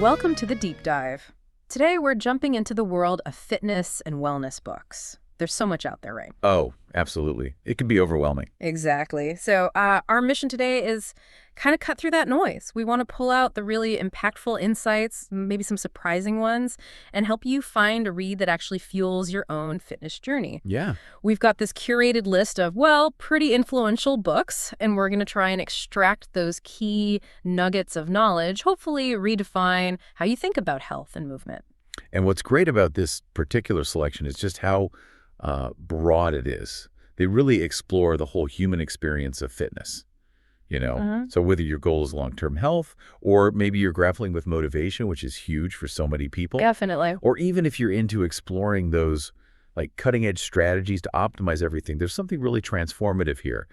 Welcome to the Deep Dive. Today we're jumping into the world of fitness and wellness books. There's so much out there, right? Oh, absolutely. It can be overwhelming. Exactly. So our mission today is kind of cut through that noise. We want to pull out the really impactful insights, maybe some surprising ones, and help you find a read that actually fuels your own fitness journey. Yeah. We've got this curated list of, well, pretty influential books, and we're going to try and extract those key nuggets of knowledge, hopefully redefine how you think about health and movement. And what's great about this particular selection is just how broad it is. They really explore the whole human experience of fitness. So whether your goal is long-term health, or maybe you're grappling with motivation, which is huge for so many people. Definitely. Or even if you're into exploring those like cutting-edge strategies to optimize everything, there's something really transformative here.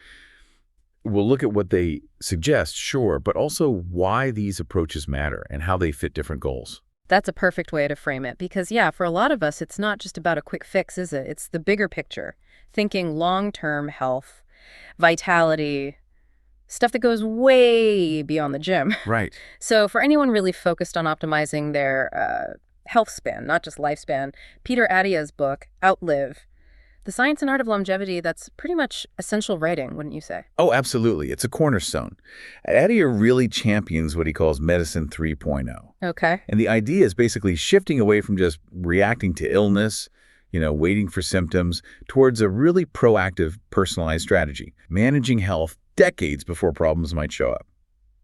We'll look at what they suggest, sure, but also why these approaches matter and how they fit different goals. That's a perfect way to frame it because, yeah, for a lot of us, it's not just about a quick fix, is it? It's the bigger picture, thinking long-term health, vitality, stuff that goes way beyond the gym. Right. So for anyone really focused on optimizing their health span, not just lifespan, Peter Attia's book, Outlive, The Science and Art of Longevity, that's pretty much essential writing, wouldn't you say? Oh, absolutely. It's a cornerstone. Attia really champions what he calls Medicine 3.0. Okay. And the idea is basically shifting away from just reacting to illness, waiting for symptoms, towards a really proactive, personalized strategy, managing health decades before problems might show up.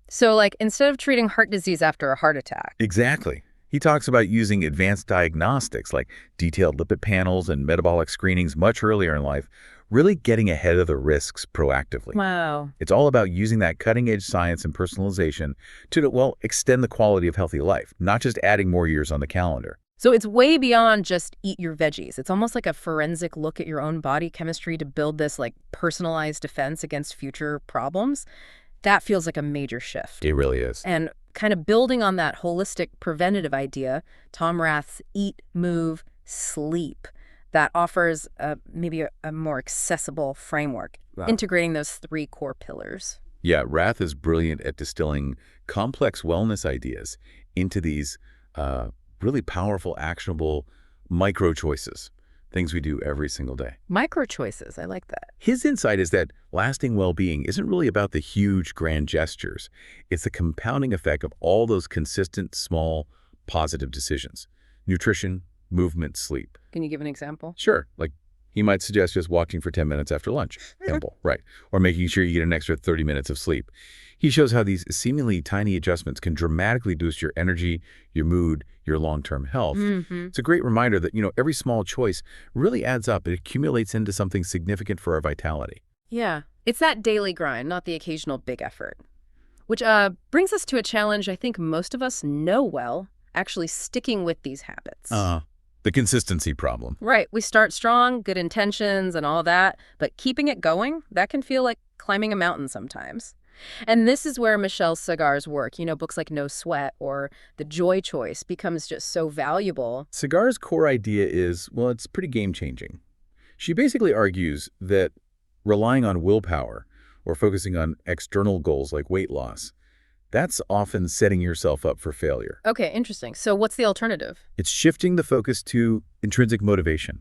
So, like, instead of treating heart disease after a heart attack. Exactly. He talks about using advanced diagnostics like detailed lipid panels and metabolic screenings much earlier in life, really getting ahead of the risks proactively. Wow. It's all about using that cutting-edge science and personalization to, well, extend the quality of healthy life, not just adding more years on the calendar. So it's way beyond just eat your veggies. It's almost like a forensic look at your own body chemistry to build this like personalized defense against future problems. That feels like a major shift. It really is. And kind of building on that holistic preventative idea, Tom Rath's Eat, Move, Sleep, that offers maybe a more accessible framework, integrating those three core pillars. Yeah, Rath is brilliant at distilling complex wellness ideas into these really powerful, actionable micro choices, things we do every single day. Micro choices, I like that. His insight is that lasting well-being isn't really about the huge, grand gestures. It's the compounding effect of all those consistent, small, positive decisions. Nutrition, movement, sleep. Can you give an example? Sure. Like he might suggest just walking for 10 minutes after lunch. Simple, right. Or making sure you get an extra 30 minutes of sleep. He shows how these seemingly tiny adjustments can dramatically boost your energy, your mood, your long-term health. It's a great reminder that, every small choice really adds up. It accumulates into something significant for our vitality. Yeah. It's that daily grind, not the occasional big effort. Which brings us to a challenge I think most of us know well, actually sticking with these habits. The consistency problem. Right. We start strong, good intentions and all that, but keeping it going, that can feel like climbing a mountain sometimes. And this is where Michelle Segar's work, books like No Sweat or The Joy Choice becomes just so valuable. Segar's core idea is, well, it's pretty game-changing. She basically argues that relying on willpower or focusing on external goals like weight loss, that's often setting yourself up for failure. Okay, interesting. So what's the alternative? It's shifting the focus to intrinsic motivation,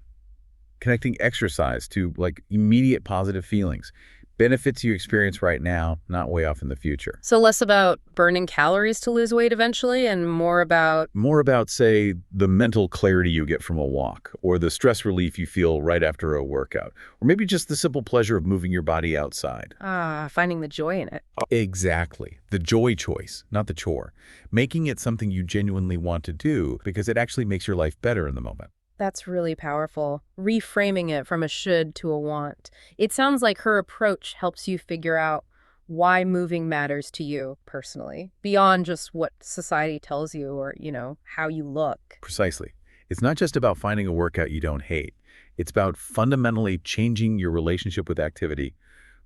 connecting exercise to like immediate positive feelings, benefits you experience right now, not way off in the future. So less about burning calories to lose weight eventually and more about... More about, say, the mental clarity you get from a walk or the stress relief you feel right after a workout, or maybe just the simple pleasure of moving your body outside. Finding the joy in it. Exactly. The joy choice, not the chore. Making it something you genuinely want to do because it actually makes your life better in the moment. That's really powerful. Reframing it from a should to a want. It sounds like her approach helps you figure out why moving matters to you personally, beyond just what society tells you or, how you look. Precisely. It's not just about finding a workout you don't hate. It's about fundamentally changing your relationship with activity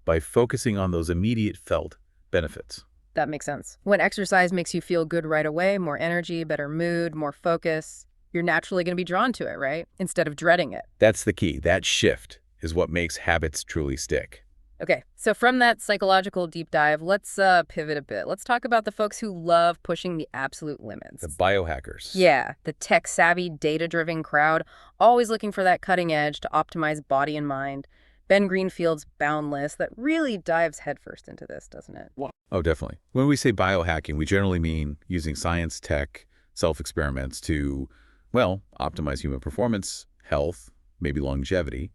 by focusing on those immediate felt benefits. That makes sense. When exercise makes you feel good right away, more energy, better mood, more focus, you're naturally going to be drawn to it, right? Instead of dreading it. That's the key. That shift is what makes habits truly stick. Okay, so from that psychological deep dive, let's pivot a bit. Let's talk about the folks who love pushing the absolute The limits. biohackers. Yeah, the tech-savvy, data-driven crowd, always looking for that cutting edge to optimize body and mind. Ben Greenfield's Boundless, that really dives headfirst into this, doesn't it? Oh, definitely. When we say biohacking, we generally mean using science, tech, self-experiments to, well, optimize human performance, health, maybe longevity.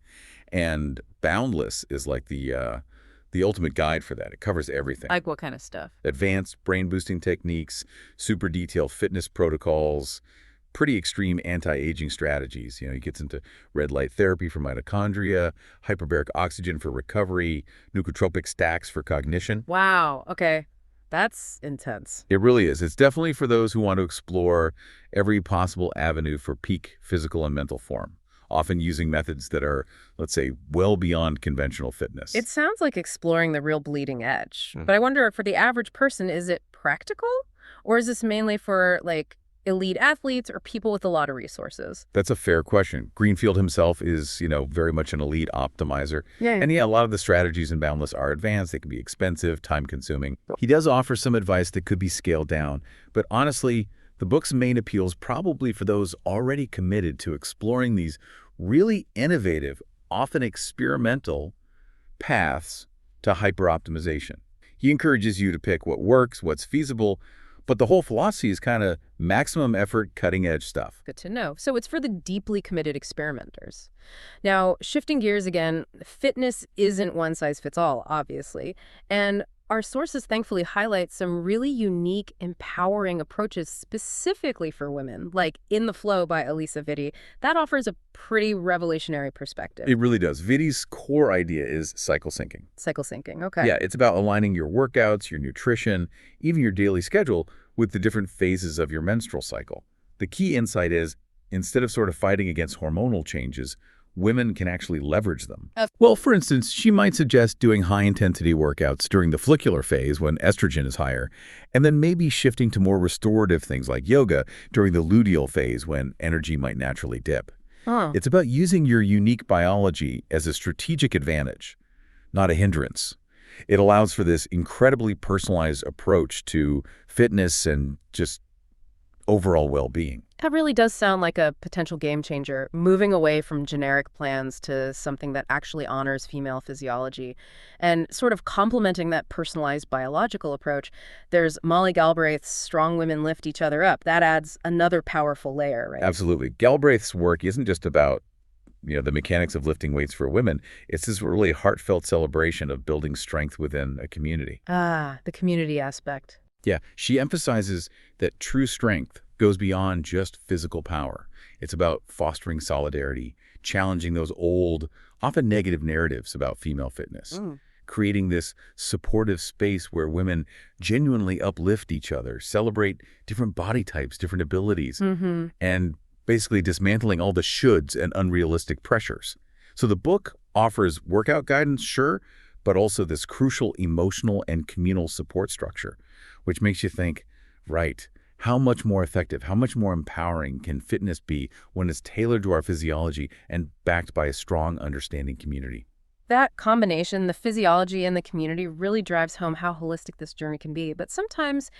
And Boundless is like the ultimate guide for that. It covers everything. Like what kind of stuff? Advanced brain-boosting techniques, super detailed fitness protocols, pretty extreme anti-aging strategies. He gets into red light therapy for mitochondria, hyperbaric oxygen for recovery, nootropic stacks for cognition. Wow, okay. That's intense. It really is. It's definitely for those who want to explore every possible avenue for peak physical and mental form, often using methods that are, let's say, well beyond conventional fitness. It sounds like exploring the real bleeding edge. But I wonder, for the average person, is it practical? Or is this mainly for, like, elite athletes or people with a lot of resources? That's a fair question. Greenfield himself is, very much an elite optimizer. Yeah. And yeah, a lot of the strategies in Boundless are advanced. They can be expensive, time-consuming. He does offer some advice that could be scaled down. But honestly, the book's main appeal is probably for those already committed to exploring these really innovative, often experimental paths to hyper-optimization. He encourages you to pick what works, what's feasible, but the whole philosophy is kind of maximum effort, cutting-edge stuff. Good to know. So it's for the deeply committed experimenters. Now, shifting gears again, fitness isn't one size fits all, obviously. And our sources thankfully highlight some really unique, empowering approaches specifically for women, like In the Flow by Elisa Vitti. That offers a pretty revolutionary perspective. It really does. Vitti's core idea is cycle syncing. Cycle syncing, okay. Yeah, it's about aligning your workouts, your nutrition, even your daily schedule with the different phases of your menstrual cycle. The key insight is, instead of sort of fighting against hormonal changes, women can actually leverage them. Well, for instance, she might suggest doing high-intensity workouts during the follicular phase when estrogen is higher, and then maybe shifting to more restorative things like yoga during the luteal phase when energy might naturally dip. It's about using your unique biology as a strategic advantage, not a hindrance. It allows for this incredibly personalized approach to fitness and just overall well-being. That really does sound like a potential game changer, moving away from generic plans to something that actually honors female physiology. And sort of complementing that personalized biological approach, there's Molly Galbraith's Strong Women Lift Each Other Up. That adds another powerful layer, right? Absolutely. Galbraith's work isn't just about the mechanics of lifting weights for women. It's this really heartfelt celebration of building strength within a community. Ah, the community aspect. Yeah, she emphasizes that true strength goes beyond just physical power. It's about fostering solidarity, challenging those old, often negative narratives about female fitness, creating this supportive space where women genuinely uplift each other, celebrate different body types, different abilities, and basically dismantling all the shoulds and unrealistic pressures. So the book offers workout guidance, sure, but also this crucial emotional and communal support structure, which makes you think, right, how much more effective, how much more empowering can fitness be when it's tailored to our physiology and backed by a strong, understanding community? That combination, the physiology and the community, really drives home how holistic this journey can be. But sometimes,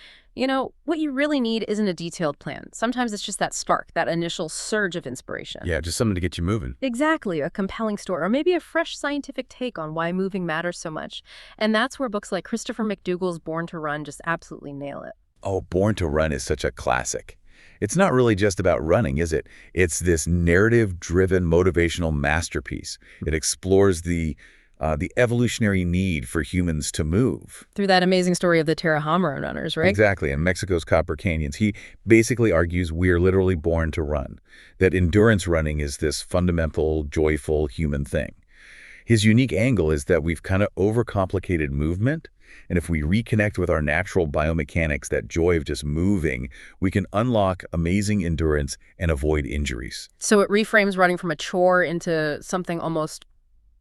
what you really need isn't a detailed plan. Sometimes it's just that spark, that initial surge of inspiration. Yeah, just something to get you moving. Exactly, a compelling story, or maybe a fresh scientific take on why moving matters so much. And that's where books like Christopher McDougall's Born to Run just absolutely nail it. Oh, Born to Run is such a classic. It's not really just about running, is it? It's this narrative-driven motivational masterpiece. It explores the evolutionary need for humans to move. Through that amazing story of the Tarahumara runners, right? Exactly. In Mexico's Copper Canyons, he basically argues we're literally born to run, that endurance running is this fundamental, joyful human thing. His unique angle is that we've kind of overcomplicated movement, and if we reconnect with our natural biomechanics, that joy of just moving, we can unlock amazing endurance and avoid injuries. So it reframes running from a chore into something almost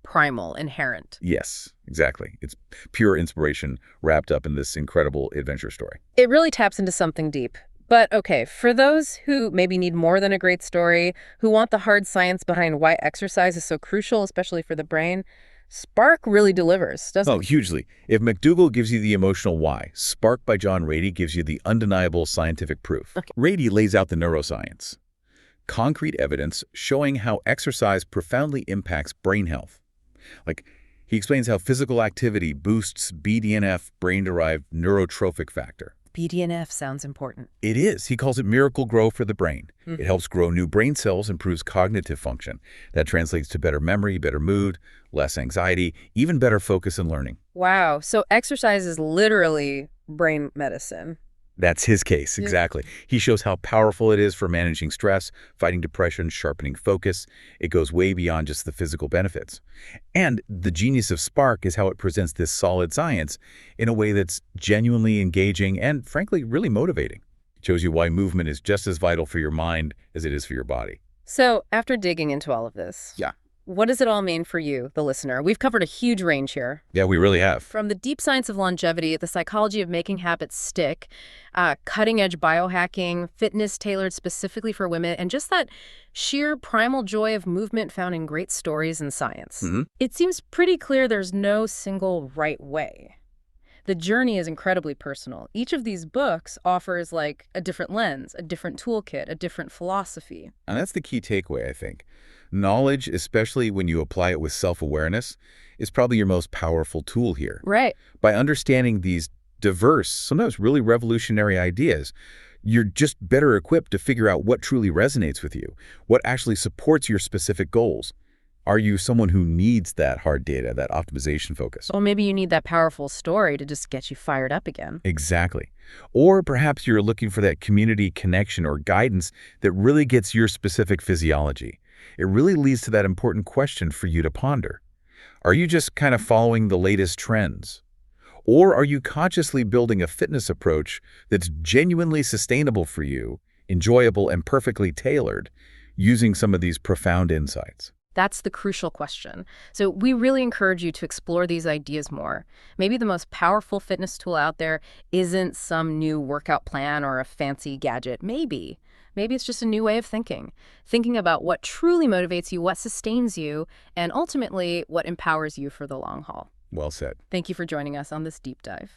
primal, inherent. Yes, exactly. It's pure inspiration wrapped up in this incredible adventure story. It really taps into something deep. But okay, for those who maybe need more than a great story, who want the hard science behind why exercise is so crucial, especially for the brain, Spark really delivers, doesn't Oh, it? hugely. If McDougall gives you the emotional why, Spark by John Rady gives you the undeniable scientific proof. Okay. Rady lays out the neuroscience, concrete evidence showing how exercise profoundly impacts brain health. Like, he explains how physical activity boosts BDNF, brain-derived neurotrophic factor. BDNF sounds important. It is. He calls it miracle grow for the brain. It helps grow new brain cells, improves cognitive function. That translates to better memory, better mood, less anxiety, even better focus and learning. Wow. So exercise is literally brain medicine. That's his case, Yeah. exactly. He shows how powerful it is for managing stress, fighting depression, sharpening focus. It goes way beyond just the physical benefits. And the genius of Spark is how it presents this solid science in a way that's genuinely engaging and, frankly, really motivating. It shows you why movement is just as vital for your mind as it is for your body. So after digging into all of this, Yeah. what does it all mean for you, the listener? We've covered a huge range here. Yeah, we really have. From the deep science of longevity, the psychology of making habits stick, cutting-edge biohacking, fitness tailored specifically for women, and just that sheer primal joy of movement found in great stories and science. It seems pretty clear there's no single right way. The journey is incredibly personal. Each of these books offers like a different lens, a different toolkit, a different philosophy. And that's the key takeaway, I think. Knowledge, especially when you apply it with self-awareness, is probably your most powerful tool here. Right. By understanding these diverse, sometimes really revolutionary ideas, you're just better equipped to figure out what truly resonates with you, what actually supports your specific goals. Are you someone who needs that hard data, that optimization focus? Or maybe you need that powerful story to just get you fired up again. Exactly. Or perhaps you're looking for that community connection or guidance that really gets your specific physiology. It really leads to that important question for you to ponder. Are you just kind of following the latest trends? Or are you consciously building a fitness approach that's genuinely sustainable for you, enjoyable and perfectly tailored, using some of these profound insights? That's the crucial question. So we really encourage you to explore these ideas more. Maybe the most powerful fitness tool out there isn't some new workout plan or a fancy gadget. Maybe it's just a new way of thinking about what truly motivates you, what sustains you, and ultimately what empowers you for the long haul. Well said. Thank you for joining us on this deep dive.